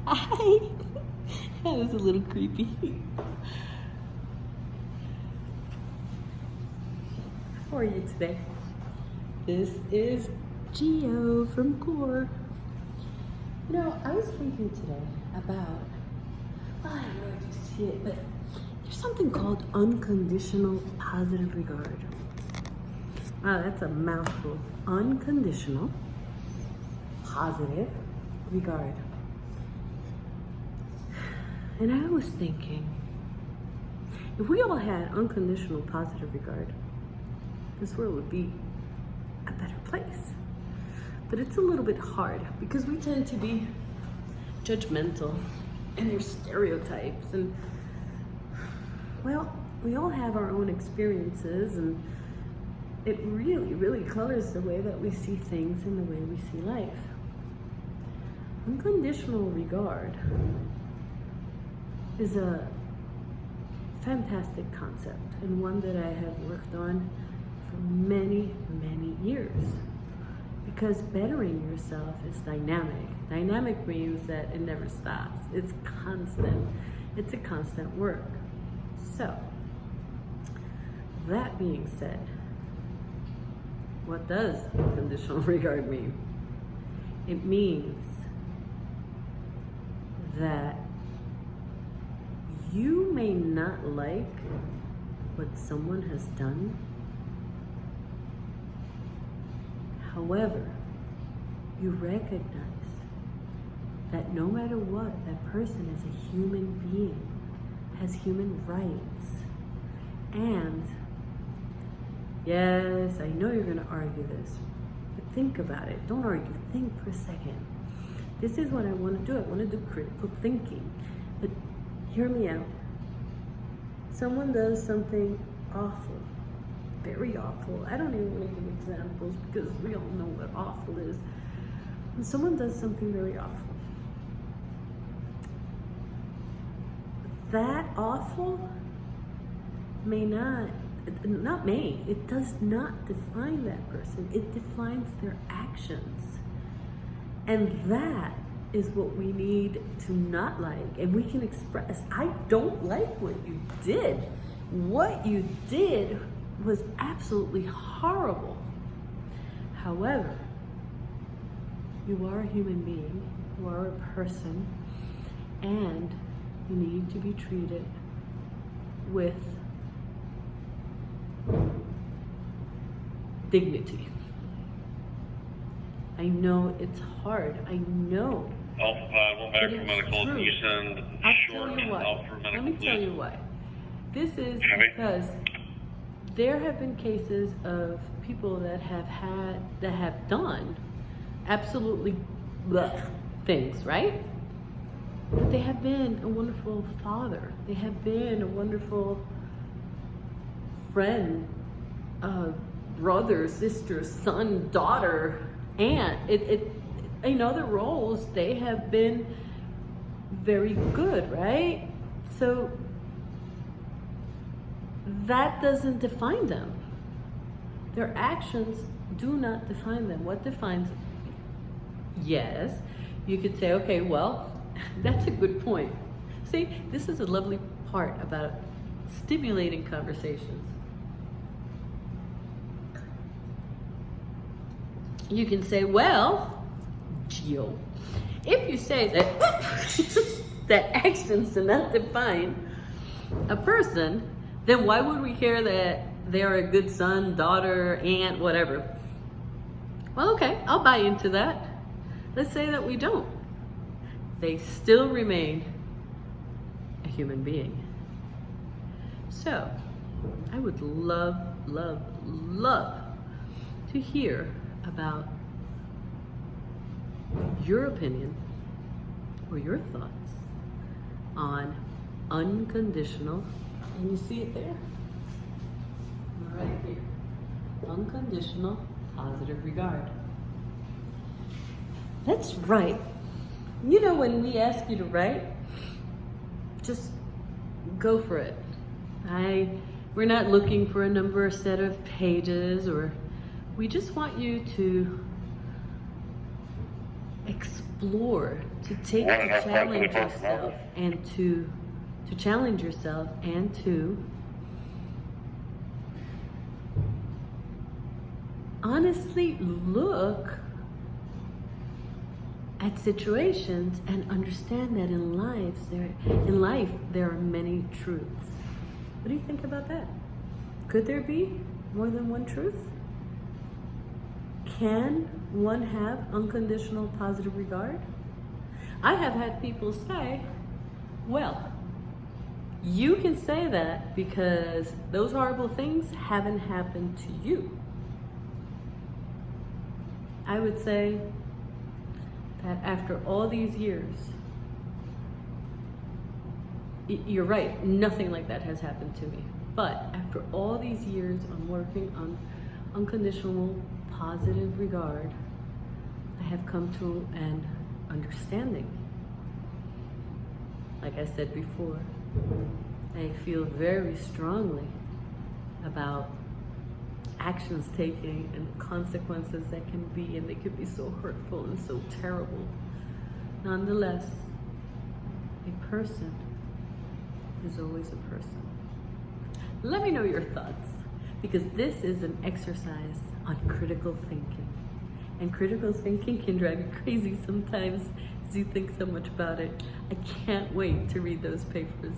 Hi. That was a little creepy. How are you today? This is Geo from Core. You know, I was thinking today about, I don't know if you see it, but there's something called unconditional positive regard. Wow, that's a mouthful. Unconditional positive regard. And I was thinking, if we all had unconditional positive regard, this world would be a better place. But it's a little bit hard because we tend to be judgmental and there's stereotypes and, well, we all have our own experiences and it really, really colors the way that we see things and the way we see life. Unconditional regard is a fantastic concept and one that I have worked on for many, many years. Because bettering yourself is dynamic. Dynamic means that it never stops. It's constant. It's a constant work. So, that being said, what does unconditional regard mean? It means that you may not like what someone has done. However, you recognize that no matter what, that person is a human being, has human rights. And yes, I know you're gonna argue this, but think about it. Don't argue, think for a second. This is what I wanna do. I wanna do critical thinking. But hear me out. Someone does something awful, very awful. I don't even want to give examples because we all know what awful is. When someone does something very awful, that awful may not may, it does not define that person. It defines their actions. And that is what we need to not like. And we can express, I don't like what you did. What you did was absolutely horrible. However, you are a human being, you are a person, and you need to be treated with dignity. I know it's hard, I know. Alpha 5, one back from medical. Can you send short Alpha medical, Let me tell you why. This is because there have been cases of people that have done absolutely blech things, right? But they have been a wonderful father. They have been a wonderful friend, brother, sister, son, daughter, aunt. In other roles, they have been very good, right? So that doesn't define them. Their actions do not define them. What defines them? Yes, you could say, okay, well, that's a good point. See, this is a lovely part about stimulating conversations. You can say, well, Geo, if you say that that actions do not define a person, then why would we care that they're a good son, daughter, aunt, whatever? Well, okay, I'll buy into that. Let's say that we don't. They still remain a human being. So, I would love, love, love to hear about your opinion or your thoughts on unconditional, and you see it there, right here, unconditional positive regard. Let's write. You know, when we ask you to write, just go for it. We're not looking for a number or set of pages, or we just want you to explore, to take to challenge yourself and to challenge yourself and to honestly look at situations and understand that in life there are many truths. What do you think about that? Could there be more than one truth? Can one have unconditional positive regard? I have had people say, well, you can say that because those horrible things haven't happened to you. I would say that after all these years, you're right, nothing like that has happened to me. But after all these years on working on unconditional positive regard, I have come to an understanding. Like I said before, I feel very strongly about actions taken and consequences that can be, and they could be so hurtful and so terrible. Nonetheless, a person is always a person. Let me know your thoughts, because this is an exercise on critical thinking. And critical thinking can drive you crazy sometimes as you think so much about it. I can't wait to read those papers.